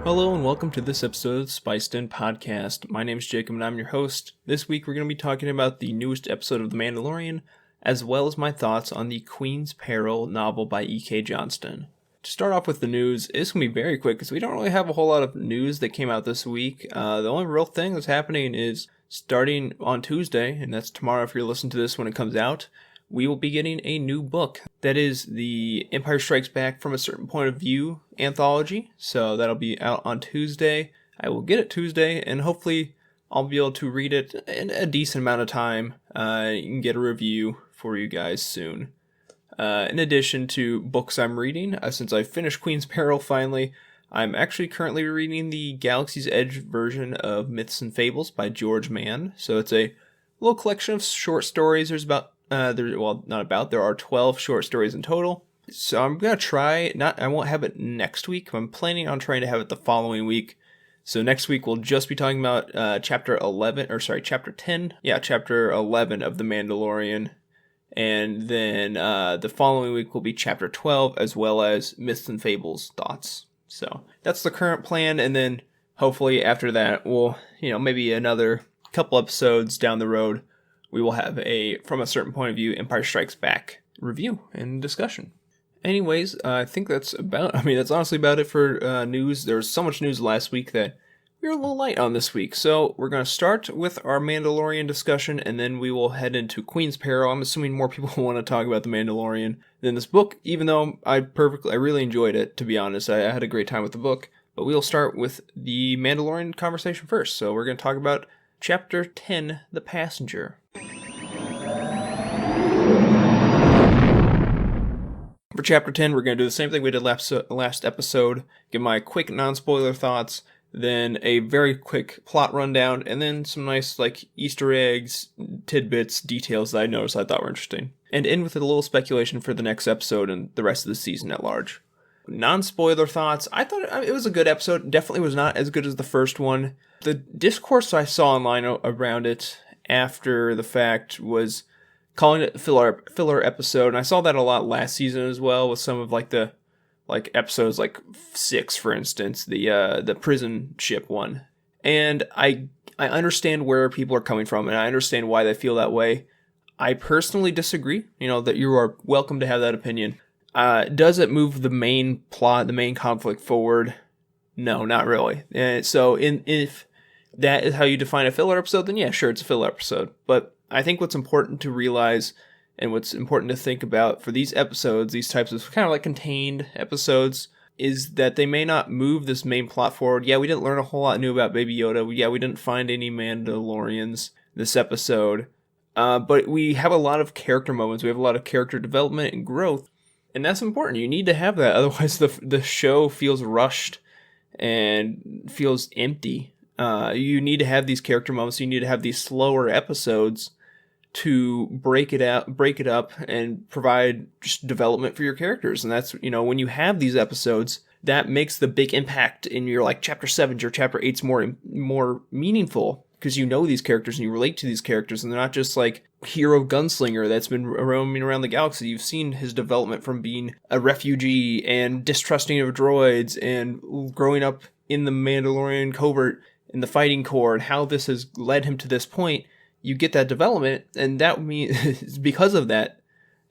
Hello and welcome to this episode of the Spiced In Podcast. My name is Jacob and I'm your host. This week we're going to be talking about the newest episode of The Mandalorian, as well as my thoughts on the Queen's Peril novel by E.K. Johnston. To start off with the news, it's going to be very quick because we don't really have a whole lot of news that came out this week. The only real thing that's happening is starting on Tuesday, and that's tomorrow if you're listening to this when it comes out, we will be getting a new book. That is the Empire Strikes Back from a Certain Point of View anthology. So that'll be out on Tuesday. I will get it Tuesday, and hopefully I'll be able to read it in a decent amount of time. You can get a review for you guys soon. In addition to books I'm reading, since I finished Queen's Peril finally, I'm actually currently reading the Galaxy's Edge version of Myths and Fables by George Mann. So it's a little collection of short stories. There are 12 short stories in total. So I'm going to try, I won't have it next week. I'm planning on trying to have it the following week. So next week we'll just be talking about chapter 10. Yeah, chapter 11 of The Mandalorian. And then the following week will be chapter 12 as well as Myths and Fables thoughts. So that's the current plan. And then hopefully after that we'll, maybe another couple episodes down the road, we will have a From a Certain Point of View Empire Strikes Back review and discussion. Anyways, I think that's honestly about it for news. There was so much news last week that we were a little light on this week. So we're going to start with our Mandalorian discussion, and then we will head into Queen's Peril. I'm assuming more people want to talk about The Mandalorian than this book, even though I really enjoyed it, to be honest. I had a great time with the book. But we'll start with the Mandalorian conversation first. So we're going to talk about Chapter 10, The Passenger. For Chapter 10, we're going to do the same thing we did last episode, give my quick non-spoiler thoughts, then a very quick plot rundown, and then some nice Easter eggs, tidbits, details that I noticed I thought were interesting. And end with a little speculation for the next episode and the rest of the season at large. Non-spoiler thoughts, I thought it was a good episode. Definitely was not as good as the first one. The discourse I saw online around it after the fact was calling it a filler episode, and I saw that a lot last season as well with some of the episodes 6, for instance, the prison ship one. And I understand where people are coming from, and I understand why they feel that way. I personally disagree. That you are welcome to have that opinion. Does it move the main plot, the main conflict forward? No, not really. And so if that is how you define a filler episode, then yeah, sure, it's a filler episode. But I think what's important to realize and what's important to think about for these episodes, these types of kind of contained episodes, is that they may not move this main plot forward. Yeah, we didn't learn a whole lot new about Baby Yoda. Yeah, we didn't find any Mandalorians this episode. But we have a lot of character moments. We have a lot of character development and growth. And that's important. You need to have that. Otherwise, the show feels rushed and feels empty. You need to have these character moments. You need to have these slower episodes to break it up and provide just development for your characters. And that's, when you have these episodes, that makes the big impact in your chapter 7 or chapter 8's more meaningful, because you know these characters and you relate to these characters, and they're not just hero gunslinger that's been roaming around the galaxy. You've seen his development from being a refugee and distrusting of droids and growing up in the Mandalorian covert in the fighting corps, and how this has led him to this point. You get that development, and that means because of that,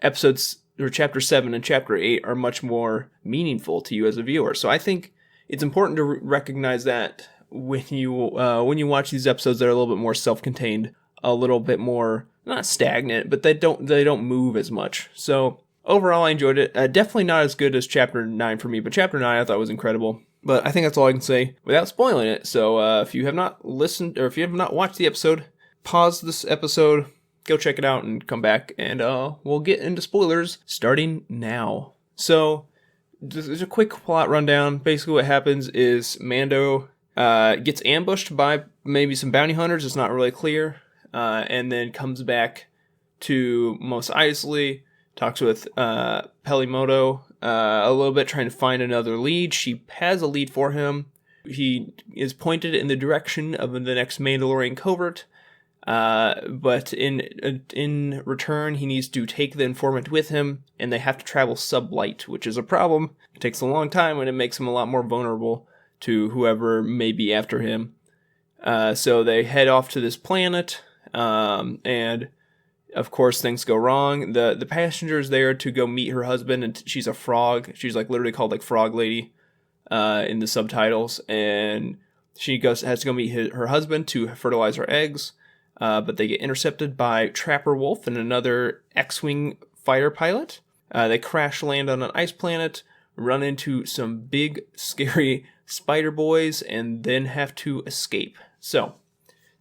episodes or chapter 7 and chapter 8 are much more meaningful to you as a viewer. So I think it's important to recognize that when you watch these episodes that are a little bit more self-contained, a little bit more not stagnant, but they don't move as much. So overall, I enjoyed it. Definitely not as good as chapter 9 for me, but chapter 9 I thought was incredible. But I think that's all I can say without spoiling it. So if you have not listened, or if you have not watched the episode, pause this episode, go check it out, and come back, and we'll get into spoilers starting now. So there's a quick plot rundown. Basically what happens is Mando gets ambushed by maybe some bounty hunters, it's not really clear, and then comes back to Mos Eisley, talks with Pelimoto a little bit, trying to find another lead. She has a lead for him. He is pointed in the direction of the next Mandalorian covert, but in return, he needs to take the informant with him, and they have to travel sublight, which is a problem. It takes a long time, and it makes him a lot more vulnerable to whoever may be after him. So they head off to this planet, and of course things go wrong. The passenger's there to go meet her husband, and she's a frog. She's like literally called like Frog Lady in the subtitles, and she has to go meet her husband to fertilize her eggs. But they get intercepted by Trapper Wolf and another X-Wing fighter pilot. They crash land on an ice planet, run into some big, scary spider boys, and then have to escape. So,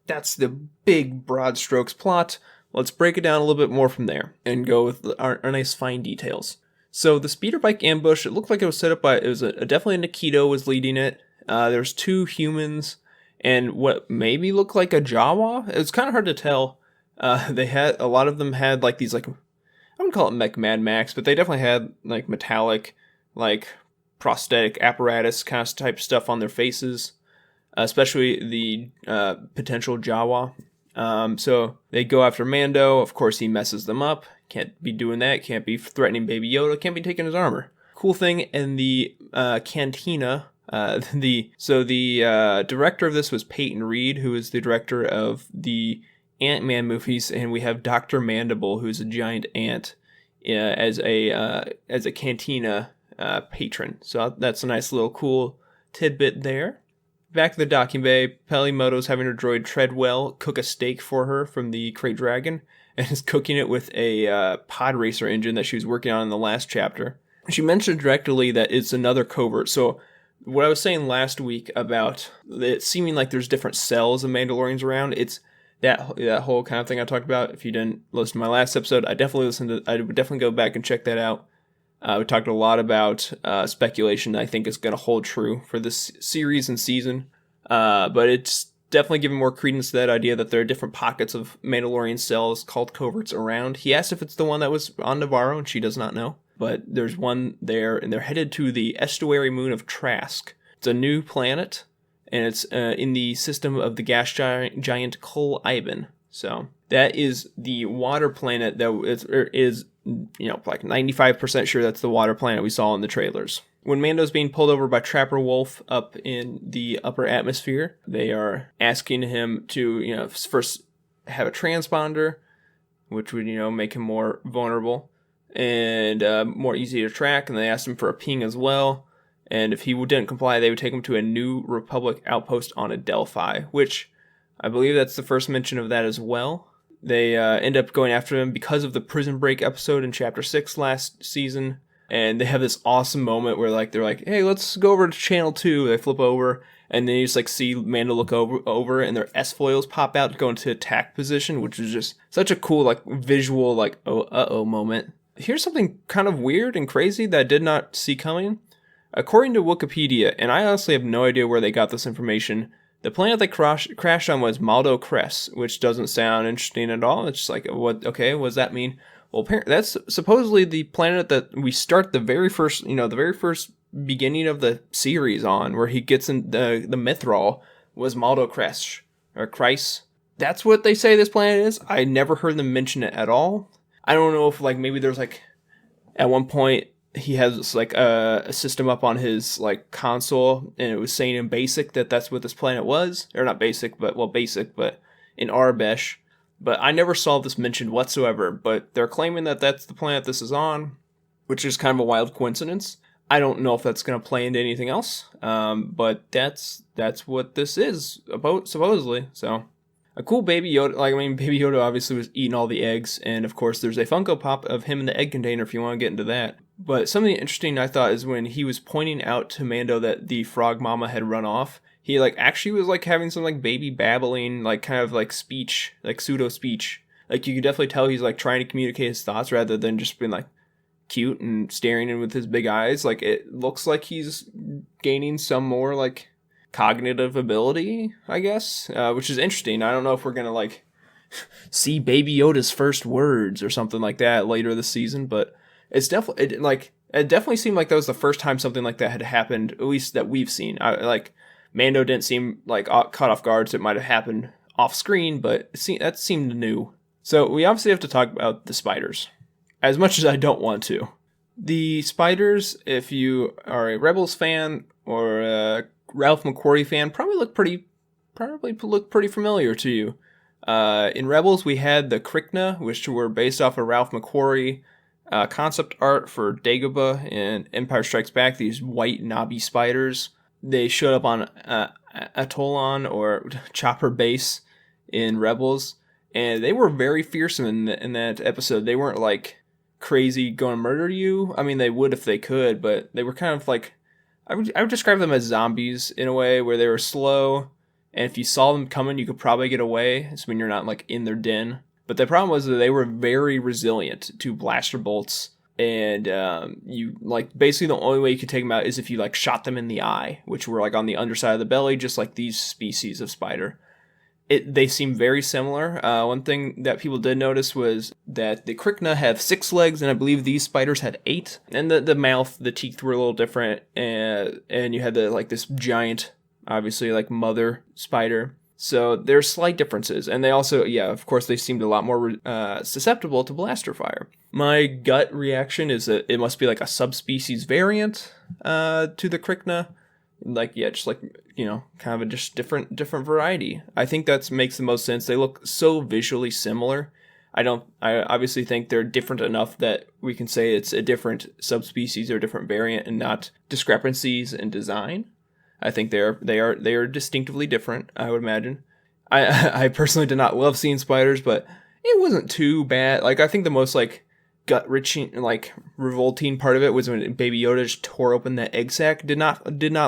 that's the big, broad strokes plot. Let's break it down a little bit more from there and go with our nice fine details. So, the speeder bike ambush, it looked like it was set up by, definitely Nikito was leading it. There's 2 humans and what maybe looked like a Jawa. It's kind of hard to tell. A lot of them had like these, like, I wouldn't call it Mad Max, but they definitely had like metallic, like prosthetic apparatus kind of type stuff on their faces, especially the potential Jawa. So they go after Mando. Of course, he messes them up. Can't be doing that. Can't be threatening Baby Yoda. Can't be taking his armor. Cool thing in the cantina. The director of this was Peyton Reed, who is the director of the Ant-Man movies, and we have Dr. Mandible, who's a giant ant, as a cantina patron. So that's a nice little cool tidbit there. Back to the docking bay, Pelimoto's having her droid Treadwell cook a steak for her from the Crate Dragon, and is cooking it with a pod racer engine that she was working on in the last chapter. She mentioned directly that it's another covert. So what I was saying last week about it seeming like there's different cells of Mandalorians around, it's that whole kind of thing I talked about. If you didn't listen to my last episode, I would definitely go back and check that out. We talked a lot about speculation that I think is going to hold true for this series and season. But it's definitely giving more credence to that idea that there are different pockets of Mandalorian cells called coverts around. He asked if it's the one that was on Navarro, and she does not know. But there's one there, and they're headed to the estuary moon of Trask. It's a new planet, and it's in the system of the gas giant Kol Iban. So that is the water planet that is like 95% sure that's the water planet we saw in the trailers. When Mando's being pulled over by Trapper Wolf up in the upper atmosphere, they are asking him to, first have a transponder, which would, make him more vulnerable and more easy to track. And they asked him for a ping as well. And if he didn't comply, they would take him to a New Republic outpost on Adelphi, which I believe that's the first mention of that as well. They end up going after him because of the Prison Break episode in Chapter 6 last season. And they have this awesome moment where they're like, hey, let's go over to Channel 2. They flip over, and then you just see Mando look over, and their S-foils pop out to go into attack position, which is just such a cool visual moment. Here's something kind of weird and crazy that I did not see coming. According to Wikipedia, and I honestly have no idea where they got this information, the planet they crashed on was Maldo Cress, which doesn't sound interesting at all. It's just like, what does that mean? Well, apparently that's supposedly the planet that we start the very first beginning of the series on, where he gets in the Mithril was Maldo Cress, or Kreis. That's what they say this planet is. I never heard them mention it at all. I don't know if maybe there's at one point he has a system up on his console, and it was saying in BASIC that that's what this planet was, or not BASIC, but BASIC, but in Arbesh. But I never saw this mentioned whatsoever. But they're claiming that that's the planet this is on, which is kind of a wild coincidence. I don't know if that's going to play into anything else, but that's what this is about, supposedly. So a cool Baby Yoda. Baby Yoda obviously was eating all the eggs, and of course there's a Funko Pop of him in the egg container if you want to get into that. But something interesting I thought is when he was pointing out to Mando that the frog mama had run off, he actually was having some baby babbling, kind of speech, pseudo speech. You could definitely tell he's trying to communicate his thoughts rather than just being cute and staring in with his big eyes. It looks like he's gaining some more cognitive ability, I guess, which is interesting. I don't know if we're gonna see Baby Yoda's first words or something like that later this season, but it's definitely it definitely seemed like that was the first time something like that had happened, at least that we've seen. Mando didn't seem caught off guard, so it might have happened off screen, but that seemed new. So we obviously have to talk about the spiders, as much as I don't want to. The spiders, if you are a Rebels fan or a Ralph McQuarrie fan, probably look pretty familiar to you. In Rebels, we had the Krykna, which were based off of Ralph McQuarrie concept art for Dagobah in Empire Strikes Back. These white knobby spiders. They showed up on Atollon or Chopper Base in Rebels, and they were very fearsome in that episode. They weren't like crazy going to murder you. I mean, they would if they could, but they were kind of like, I would describe them as zombies in a way, where they were slow, and if you saw them coming, you could probably get away. It's when you're not like in their den. But the problem was that they were very resilient to blaster bolts, and you like basically the only way you could take them out is if you like shot them in the eye, which were like on the underside of the belly, just like these species of spider. They seem very similar. One thing that people did notice was that the Krykna have 6 legs, and I believe these spiders had 8. And the mouth, the teeth were a little different, and you had this giant, obviously like mother spider. So there's slight differences, and they also, of course, they seemed a lot more susceptible to blaster fire. My gut reaction is that it must be like a subspecies variant to the Krykna. Just like, kind of a just different variety. I think that makes the most sense. They look so visually similar. I obviously think they're different enough that we can say it's a different subspecies or different variant and not discrepancies in design. I think they are distinctively different, I would imagine. I personally did not love seeing spiders, but it wasn't too bad. Like, I think the most gut-wrenching, revolting part of it was when Baby Yoda just tore open that egg sac. Did not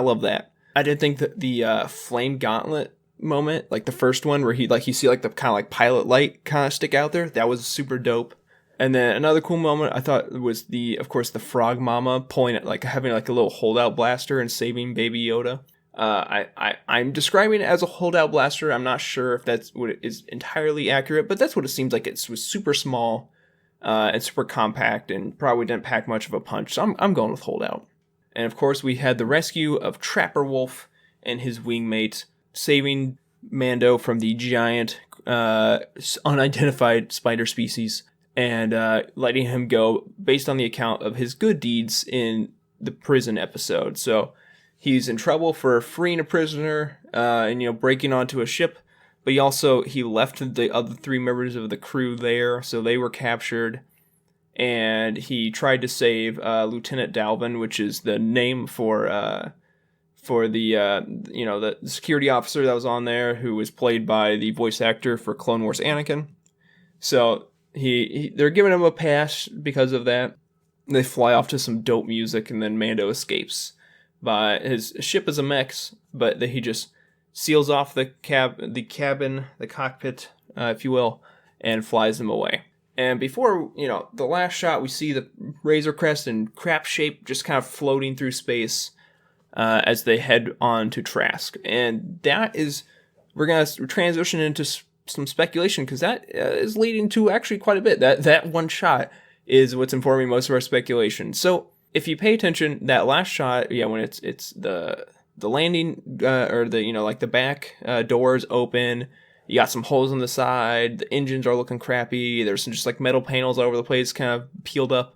love that. I did think that the flame gauntlet moment, like the first one where you see like the kind of like pilot light kind of stick out there, that was super dope. And then another cool moment I thought was of course the Frog Mama pulling it, like having like a little holdout blaster and saving Baby Yoda. I'm describing it as a holdout blaster. I'm not sure if that's what it is entirely accurate, but that's what it seems like. It was super small. And super compact, and probably didn't pack much of a punch, so I'm going with holdout. And of course, we had the rescue of Trapper Wolf and his wingmate, saving Mando from the giant, unidentified spider species, and letting him go based on the account of his good deeds in the prison episode. So he's in trouble for freeing a prisoner, and breaking onto a ship. But he left the other 3 members of the crew there, so they were captured. And he tried to save Lieutenant Dalvin, which is the name for the security officer that was on there, who was played by the voice actor for Clone Wars Anakin. So they're giving him a pass because of that. They fly off to some dope music, and then Mando escapes. His ship is a mech, but he just seals off the cockpit, if you will, and flies them away. And before, the last shot, we see the Razor Crest in crap shape just kind of floating through space as they head on to Trask. And we're going to transition into some speculation, because that is leading to actually quite a bit. That one shot is what's informing most of our speculation. So if you pay attention, that last shot, when it's the landing, or the back doors open, you got some holes on the side, the engines are looking crappy, there's some just like metal panels all over the place kind of peeled up.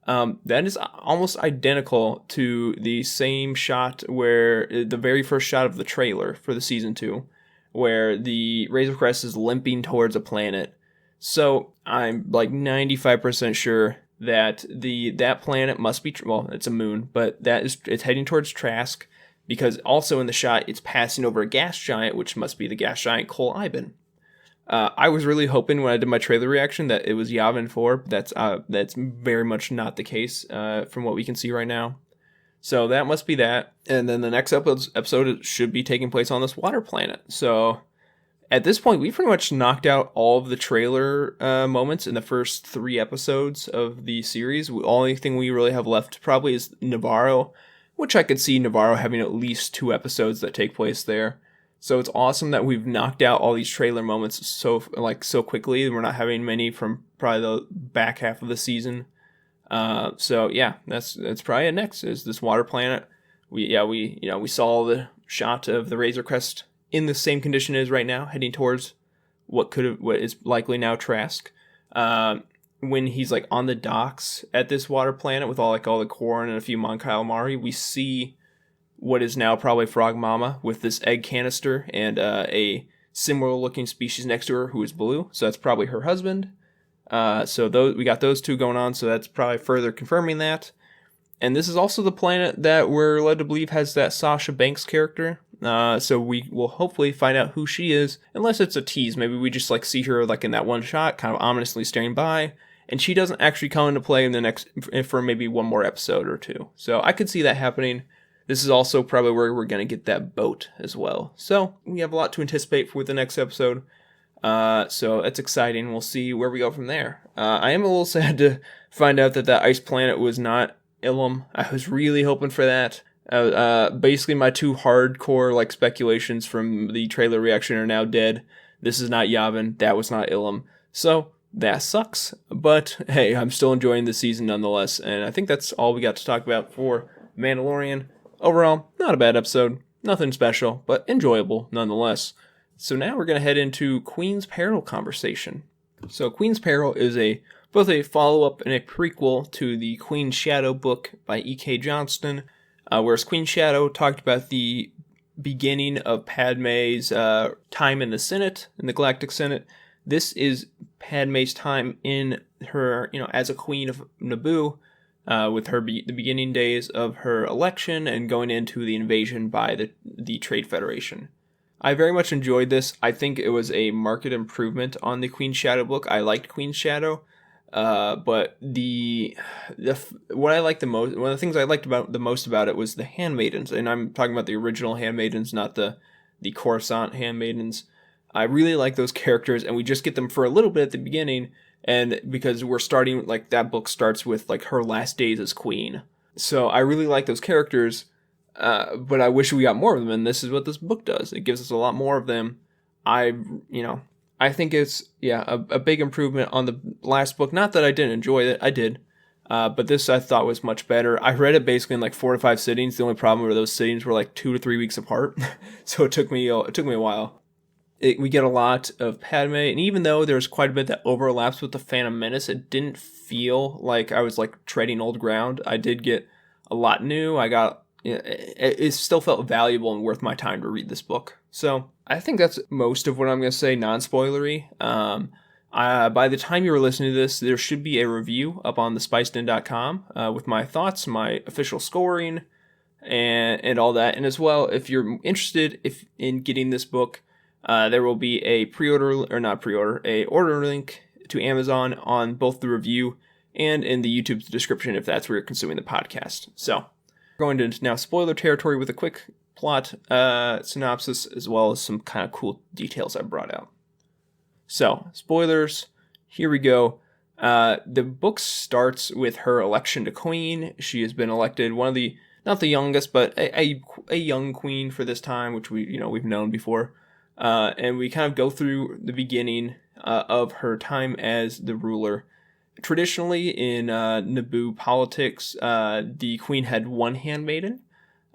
That is almost identical to the same shot where the very first shot of the trailer for the season 2, where the Razor Crest is limping towards a planet. So I'm like 95% sure that that planet must be, it's a moon, but it's heading towards Trask. Because also in the shot, it's passing over a gas giant, which must be the gas giant Cole Iban. I was really hoping when I did my trailer reaction that it was Yavin 4, but that's very much not the case from what we can see right now. So that must be that. And then the next episode should be taking place on this water planet. So at this point, we pretty much knocked out all of the trailer moments in the first 3 episodes of the series. The only thing we really have left probably is Navarro, which I could see Navarro having at least 2 episodes that take place there. So it's awesome that we've knocked out all these trailer moments so quickly. We're not having many from probably the back half of the season. So yeah, that's probably it next is this water planet. We saw the shot of the Razor Crest in the same condition as right now, heading towards what is likely now Trask. When he's like on the docks at this water planet with all the corn and a few Mon Calamari, we see what is now probably Frog Mama with this egg canister and a similar looking species next to her who is blue. So that's probably her husband. So we got those two going on. So that's probably further confirming that. And this is also the planet that we're led to believe has that Sasha Banks character. So we will hopefully find out who she is, unless it's a tease. Maybe we just like see her like in that one shot, kind of ominously staring by, and she doesn't actually come into play in the next for maybe one more episode or two. So I could see that happening. This is also probably where we're going to get that boat as well. So we have a lot to anticipate for the next episode. So it's exciting. We'll see where we go from there. I am a little sad to find out that ice planet was not Ilum. I was really hoping for that. Basically my two hardcore like speculations from the trailer reaction are now dead. This is not Yavin. That was not Ilum. So that sucks. But hey, I'm still enjoying the season nonetheless. And I think that's all we got to talk about for Mandalorian. Overall, not a bad episode. Nothing special, but enjoyable nonetheless. So now we're going to head into Queen's Peril conversation. So Queen's Peril is both a follow-up and a prequel to the Queen's Shadow book by E.K. Johnston, whereas Queen Shadow talked about the beginning of Padme's time in the Senate, in the Galactic Senate. This is Padme's time in her, as a queen of Naboo, with her the beginning days of her election and going into the invasion by the Trade Federation. I very much enjoyed this. I think it was a marked improvement on the Queen Shadow book. I liked Queen Shadow, but what I liked the most, one of the things I liked the most about it was the handmaidens, and I'm talking about the original handmaidens, not the Coruscant handmaidens. I really like those characters, and we just get them for a little bit at the beginning, and because we're starting, like, that book starts with like her last days as queen. So I really like those characters. But I wish we got more of them, and this is what this book does. It gives us a lot more of them. I think it's, a big improvement on the last book. Not that I didn't enjoy it, I did. But this I thought was much better. I read it basically in like 4 to 5 sittings. The only problem were those sittings were like 2 to 3 weeks apart. So it took me a while. We get a lot of Padme, and even though there's quite a bit that overlaps with the Phantom Menace, it didn't feel like I was like treading old ground. I did get a lot new. It still felt valuable and worth my time to read this book. So I think that's most of what I'm going to say non-spoilery. By the time you're listening to this, there should be a review up on thespicedin.com with my thoughts, my official scoring, and all that. And as well, if you're interested in getting this book, there will be a order link to Amazon on both the review and in the YouTube description if that's where you're consuming the podcast. So going to now spoiler territory with a quick plot synopsis as well as some kind of cool details I brought out. So, spoilers, here we go. The book starts with her election to queen. She has been elected one of the, not the youngest, but a young queen for this time, which we've known before. And we kind of go through the beginning of her time as the ruler. Traditionally, in Naboo politics, the queen had one handmaiden,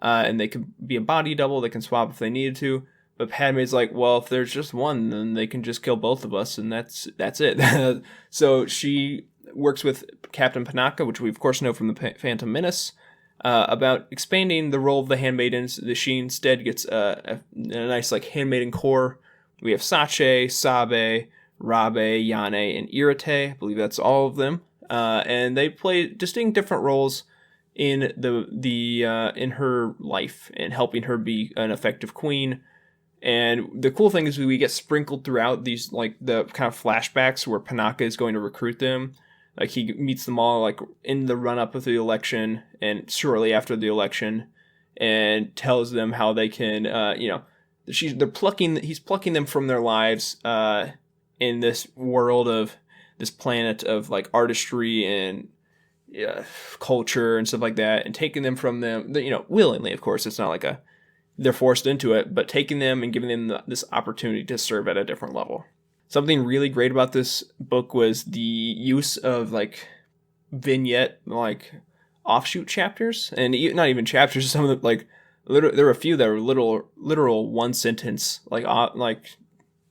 and they could be a body double. They can swap if they needed to. But Padme's like, well, if there's just one, then they can just kill both of us, and that's it. So she works with Captain Panaka, which we of course know from the Phantom Menace, about expanding the role of the handmaidens. She instead gets a nice like handmaiden core. We have Sache, Sabe, Rabe, Yane, and Irate. I believe that's all of them. And they play distinct different roles in in her life and helping her be an effective queen. And the cool thing is we get sprinkled throughout these like the kind of flashbacks where Panaka is going to recruit them. Like he meets them all like in the run up of the election and shortly after the election, and tells them how they can he's plucking them from their lives in this world of this planet of like artistry and culture and stuff like that, and taking them from them, willingly, of course. It's not like they're forced into it, but taking them and giving them this opportunity to serve at a different level. Something really great about this book was the use of like vignette, like offshoot chapters, and not even chapters. Some of them, like there were a few that were literal one sentence, like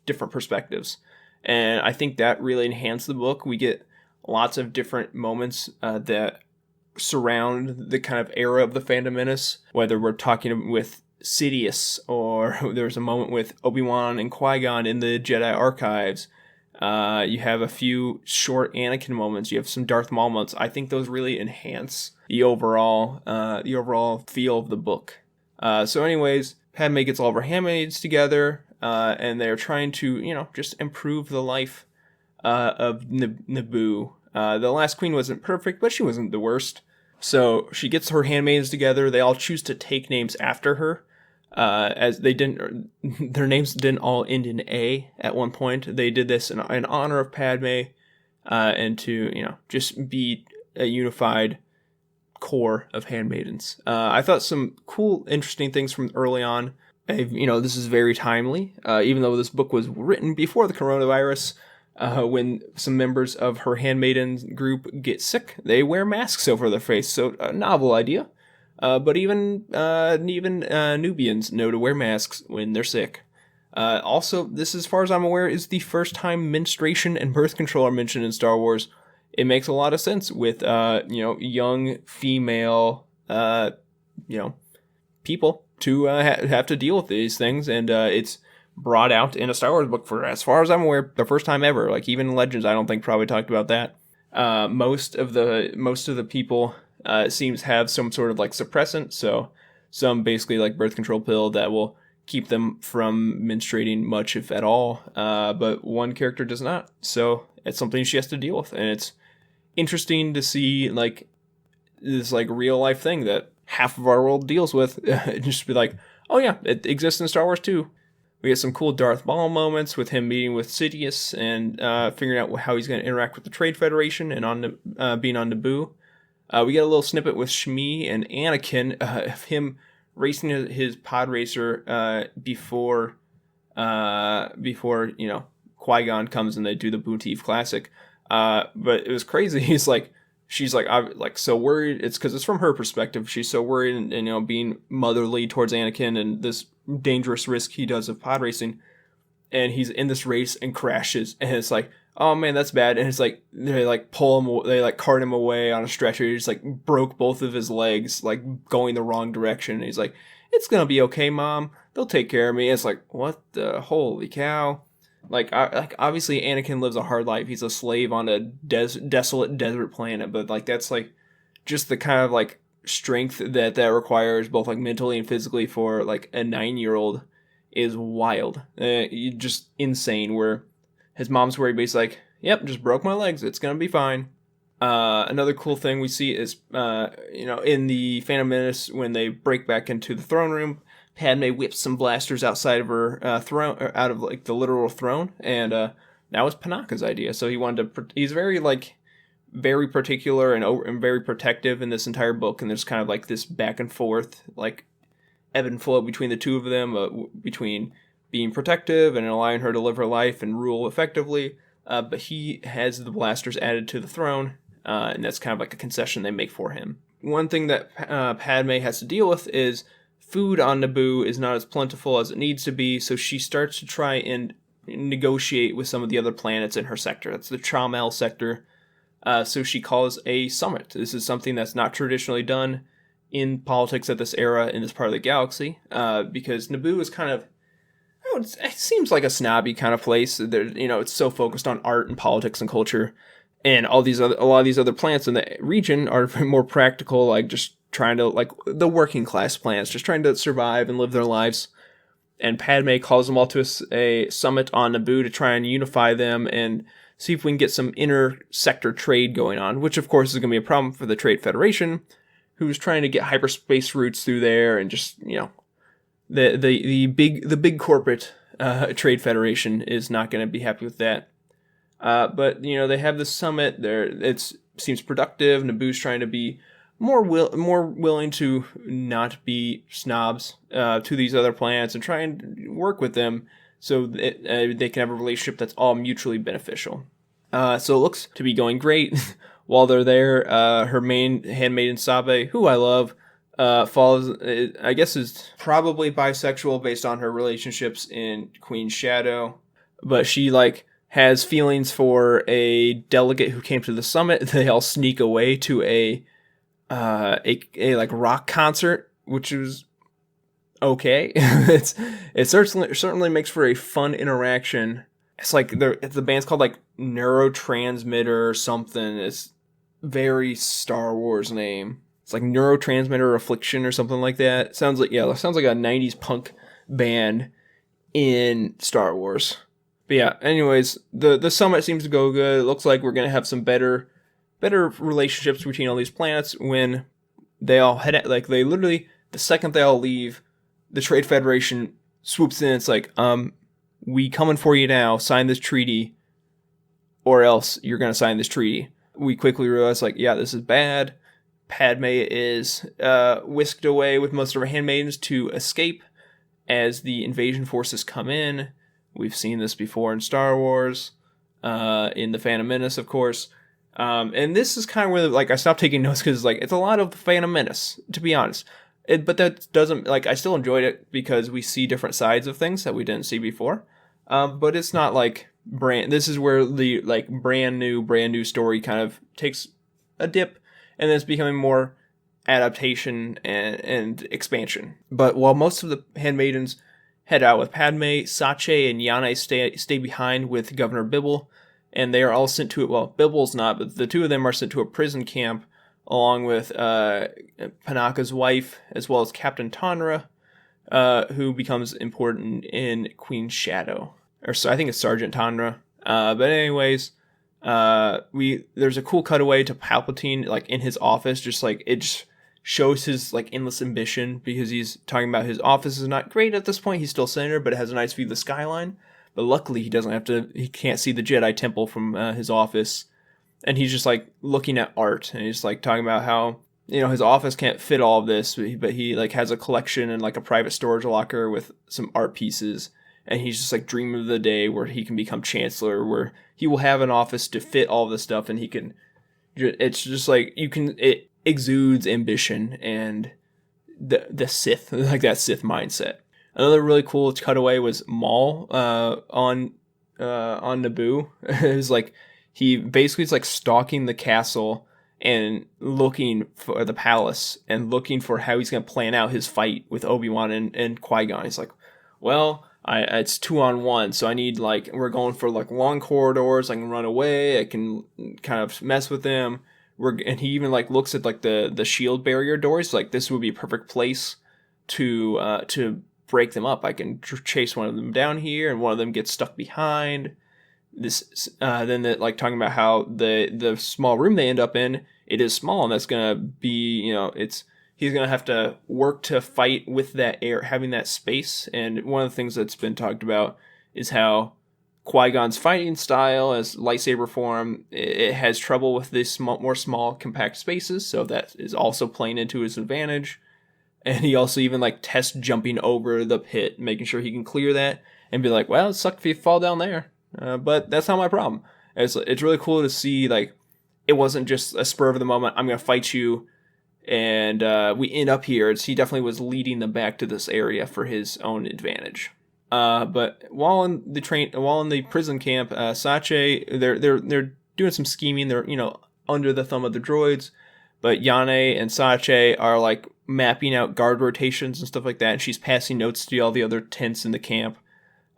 different perspectives, and I think that really enhanced the book. We get lots of different moments that surround the kind of era of the Phantom Menace, whether we're talking with Sidious, or there's a moment with Obi-Wan and Qui-Gon in the Jedi archives. You have a few short Anakin moments. You have some Darth Maul moments. I think those really enhance the overall feel of the book. So anyways, Padme gets all of her handmaids together, and they're trying to, just improve the life of Naboo. The last queen wasn't perfect, but she wasn't the worst. So she gets her handmaids together. They all choose to take names after her, as their names didn't all end in A at one point. They did this in honor of Padme, and to, just be a unified core of handmaidens. I thought some cool, interesting things from early on. This is very timely, even though this book was written before the coronavirus. When some members of her handmaiden group get sick, they wear masks over their face. So a novel idea. But even Nubians know to wear masks when they're sick. Also, this, as far as I'm aware, is the first time menstruation and birth control are mentioned in Star Wars. It makes a lot of sense with, young female, people to have to deal with these things, and it's brought out in a Star Wars book for, as far as I'm aware, the first time ever. Like, even Legends, I don't think probably talked about that. Most of the people seems have some sort of like suppressant, so some basically like birth control pill that will keep them from menstruating much, if at all. But one character does not, so it's something she has to deal with, and it's interesting to see like this like real life thing that half of our world deals with. Just be like, oh yeah, it exists in Star Wars too. We get some cool Darth Maul moments with him meeting with Sidious and figuring out how he's going to interact with the Trade Federation and on being on Naboo. We get a little snippet with Shmi and Anakin of him racing his pod racer before Qui-Gon comes and they do the Boontief Classic. But it was crazy. She's like, I'm like so worried. It's because it's from her perspective. She's so worried and being motherly towards Anakin and this dangerous risk he does of pod racing. And he's in this race and crashes. And it's like, oh man, that's bad. And it's like, they like pull him, they like cart him away on a stretcher. He just like broke both of his legs, like going the wrong direction. And he's like, it's going to be okay, Mom. They'll take care of me. And it's like, what the holy cow? Like obviously Anakin lives a hard life. He's a slave on a desolate desert planet, but like that's like just the kind of like strength that requires both like mentally and physically for like a 9-year-old is wild. Just insane. Where his mom's worried, but he's like, yep, just broke my legs. It's gonna be fine. Another cool thing we see is in the Phantom Menace when they break back into the throne room, Padme whips some blasters outside of her throne, out of like the literal throne, and that was Panaka's idea. So he's very particular and very protective in this entire book, and there's kind of like this back and forth, like ebb and flow between the two of them, between being protective and allowing her to live her life and rule effectively. But he has the blasters added to the throne, and that's kind of like a concession they make for him. One thing that Padme has to deal with is food on Naboo is not as plentiful as it needs to be, so she starts to try and negotiate with some of the other planets in her sector. That's the Chamel sector. So she calls a summit. This is something that's not traditionally done in politics at this era in this part of the galaxy, because Naboo is kind of, it seems like a snobby kind of place. It's so focused on art and politics and culture, and a lot of these other planets in the region are more practical, like just trying to, like the working class planets, just trying to survive and live their lives. And Padme calls them all to a summit on Naboo to try and unify them and see if we can get some inter-sector trade going on, which of course is going to be a problem for the Trade Federation, who's trying to get hyperspace routes through there, and just, the big corporate Trade Federation is not going to be happy with that. But they have this summit there. It seems productive. Naboo's trying to be more willing to not be snobs to these other planets and try and work with them so that they can have a relationship that's all mutually beneficial. So it looks to be going great. While they're there, her main handmaiden Sabe, who I love, falls, I guess is probably bisexual based on her relationships in Queen's Shadow, but she has feelings for a delegate who came to the summit. They all sneak away to a a like rock concert, which was okay. It certainly makes for a fun interaction. It's like the band's called like Neurotransmitter or something. It's very Star Wars name. It's like Neurotransmitter Affliction or something like that. Sounds like a 90s punk band in Star Wars. But yeah, anyways, the summit seems to go good. It looks like we're gonna have some better relationships between all these planets when they all head out. Like they literally, the second they all leave, the Trade Federation swoops in. It's like, we coming for you now. Sign this treaty, or else you're gonna sign this treaty. We quickly realize, like, yeah, this is bad. Padme is whisked away with most of her handmaidens to escape as the invasion forces come in. We've seen this before in Star Wars, in The Phantom Menace, of course. And this is kind of where, like, I stopped taking notes because, like, it's a lot of The Phantom Menace, to be honest. But that doesn't, like, I still enjoyed it because we see different sides of things that we didn't see before. But it's not like this is where the, like, brand new story kind of takes a dip, and then it's becoming more adaptation and expansion. But while most of the handmaidens head out with Padme, Sache and Yane stay behind with Governor Bibble, and they are all sent to it. Well, Bibble's not, but the two of them are sent to a prison camp along with Panaka's wife, as well as Captain Tonra, who becomes important in Queen's Shadow. Or so I think it's Sergeant Tonra. But anyways, there's a cool cutaway to Palpatine, like in his office, just like it just shows his like endless ambition because he's talking about his office is not great at this point. He's still senator, but it has a nice view of the skyline. But luckily, he can't see the Jedi Temple from his office. And he's just like looking at art, and he's like talking about how, you know, his office can't fit all of this, but he like has a collection and like a private storage locker with some art pieces. And he's just like dreaming of the day where he can become chancellor, where he will have an office to fit all this stuff, and he can. It's just like it exudes ambition and the Sith, like that Sith mindset. Another really cool cutaway was Maul on Naboo. It was like he basically is like stalking the castle and looking for the palace and looking for how he's gonna plan out his fight with Obi-Wan and Qui-Gon. He's like, well, it's 2-on-1, so I need like we're going for like long corridors. I can run away. I can kind of mess with them. And he even like looks at like the shield barrier doors. Like this would be a perfect place to break them up. I can chase one of them down here, and one of them gets stuck behind. This then like talking about how the small room they end up in, it is small, and that's gonna be, you know, he's gonna have to work to fight with that air, having that space. And one of the things that's been talked about is how Qui-Gon's fighting style as lightsaber form, it has trouble with these more small compact spaces, so that is also playing into his advantage. And he also even like tests jumping over the pit, making sure he can clear that and be like, well, it sucks if you fall down there. But that's not my problem. It's really cool to see, like, it wasn't just a spur of the moment, I'm going to fight you, and we end up here. He definitely was leading them back to this area for his own advantage. But while in the prison camp, Sache, they're doing some scheming. They're, you know, under the thumb of the droids, but Yane and Sache are like mapping out guard rotations and stuff like that. And she's passing notes to all the other tents in the camp.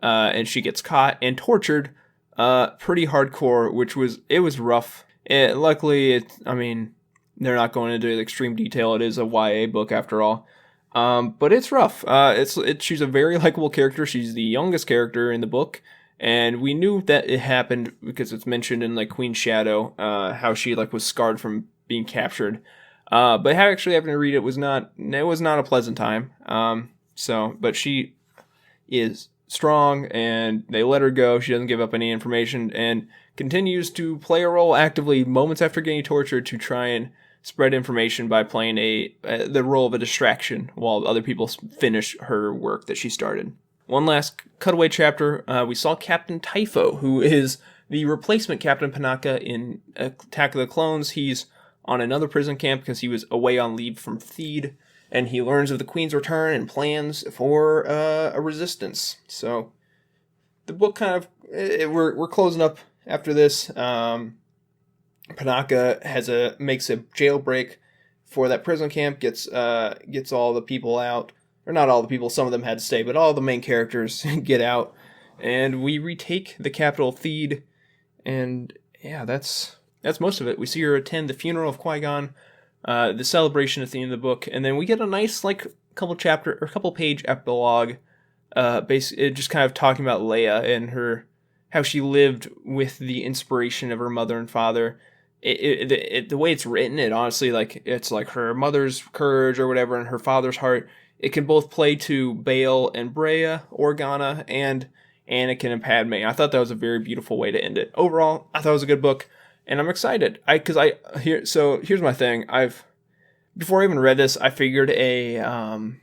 And she gets caught and tortured, pretty hardcore, it was rough. Luckily, they're not going into extreme detail. It is a YA book after all. But it's rough. She's a very likable character. She's the youngest character in the book, and we knew that it happened because it's mentioned in like Queen's Shadow, how she like was scarred from being captured. But actually having to read it was not a pleasant time. But she is strong, and they let her go. She doesn't give up any information and continues to play a role actively moments after getting tortured to try and spread information by playing the role of a distraction while other people finish her work that she started. One last cutaway chapter, we saw Captain Typho, who is the replacement Captain Panaka in Attack of the Clones. He's on another prison camp because he was away on leave from Theed, and he learns of the Queen's return and plans for a resistance. So the book kind of, we're closing up after this. Panaka makes a jailbreak for that prison camp, gets all the people out, or not all the people, some of them had to stay, but all the main characters get out, and we retake the capital Theed, and yeah, that's most of it. We see her attend the funeral of Qui-Gon, the celebration at the end of the book, and then we get a nice couple page epilogue, basically just kind of talking about Leia and how she lived with the inspiration of her mother and father. The way it's written, it honestly, it's like her mother's courage or whatever, and her father's heart. It can both play to Bail and Breya, Organa, and Anakin and Padme. I thought that was a very beautiful way to end it. Overall, I thought it was a good book, and I'm excited. Here's my thing. Before I even read this, I figured a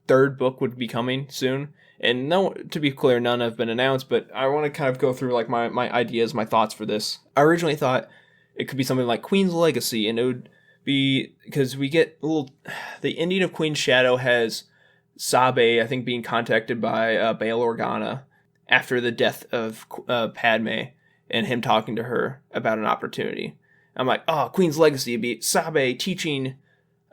third book would be coming soon. And no, to be clear, none have been announced, but I want to kind of go through like my ideas, my thoughts for this. I originally thought it could be something like Queen's Legacy, and it would be, because we get the ending of Queen's Shadow has Sabe, I think, being contacted by Bail Organa after the death of Padme, and him talking to her about an opportunity. I'm like, Queen's Legacy would be Sabe teaching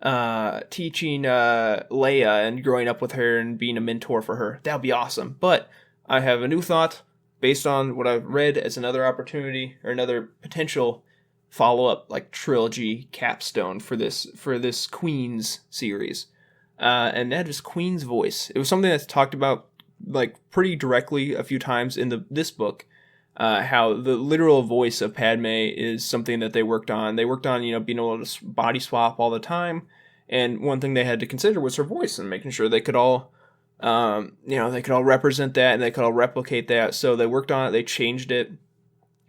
Leia and growing up with her and being a mentor for her. That would be awesome. But I have a new thought based on what I've read as another opportunity or another potential follow-up like trilogy capstone for this Queen's series. And that is Queen's voice. It was something that's talked about like pretty directly a few times in this book. How the literal voice of Padme is something that they worked on. They worked on, being able to body swap all the time. And one thing they had to consider was her voice and making sure they could all, they could all represent that and they could all replicate that. So they worked on it. They changed it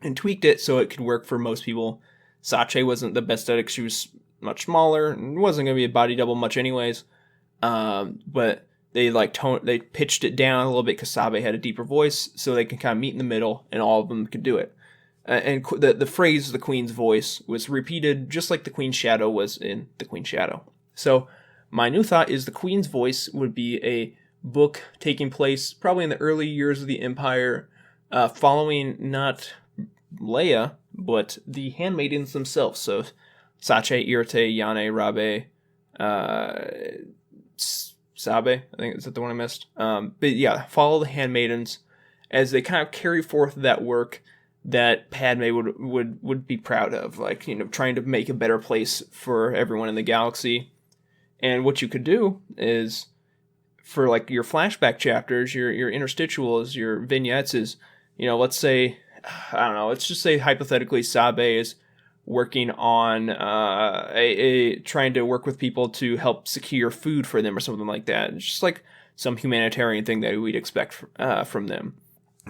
and tweaked it so it could work for most people. Sache wasn't the best at it because she was much smaller and wasn't going to be a body double much anyways. But they pitched it down a little bit because Sabe had a deeper voice, so they can kind of meet in the middle, and all of them could do it. And the phrase "the Queen's voice" was repeated just like the Queen's shadow was in the Queen's Shadow. So my new thought is the Queen's voice would be a book taking place probably in the early years of the Empire, following not Leia but the handmaidens themselves. So Sache, Irate, Yane, Rabe, Sabe, I think, is that the one I missed? But yeah, follow the handmaidens as they kind of carry forth that work that Padme would be proud of, like, trying to make a better place for everyone in the galaxy. And what you could do is, for like your flashback chapters, your interstitials, your vignettes is, let's say, I don't know, let's just say hypothetically Sabe is working on trying to work with people to help secure food for them or something like that. It's just like some humanitarian thing that we'd expect from them.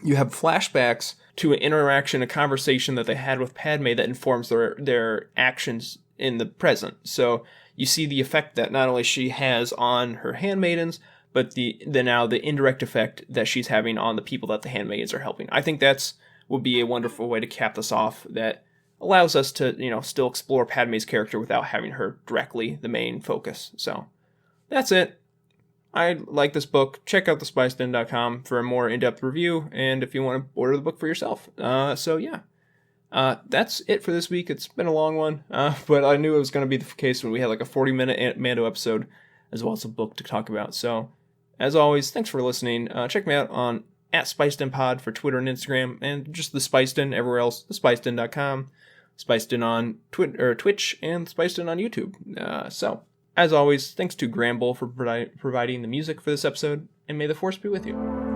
You have flashbacks to an interaction, a conversation that they had with Padme that informs their actions in the present. So you see the effect that not only she has on her handmaidens, but the indirect effect that she's having on the people that the handmaidens are helping. I think would be a wonderful way to cap this off that allows us to, still explore Padme's character without having her directly the main focus. So that's it. I like this book. Check out thespiceden.com for a more in-depth review, and if you want to order the book for yourself. So yeah, that's it for this week. It's been a long one, but I knew it was going to be the case when we had like a 40-minute Mando episode, as well as a book to talk about. So, as always, thanks for listening. Check me out on @SpicedInPod for Twitter and Instagram, and just the Spiceden everywhere else, thespiceden.com, Spiceden on Twitch, and Spiceden on YouTube. So, as always, thanks to Gramble for providing the music for this episode, and may the Force be with you.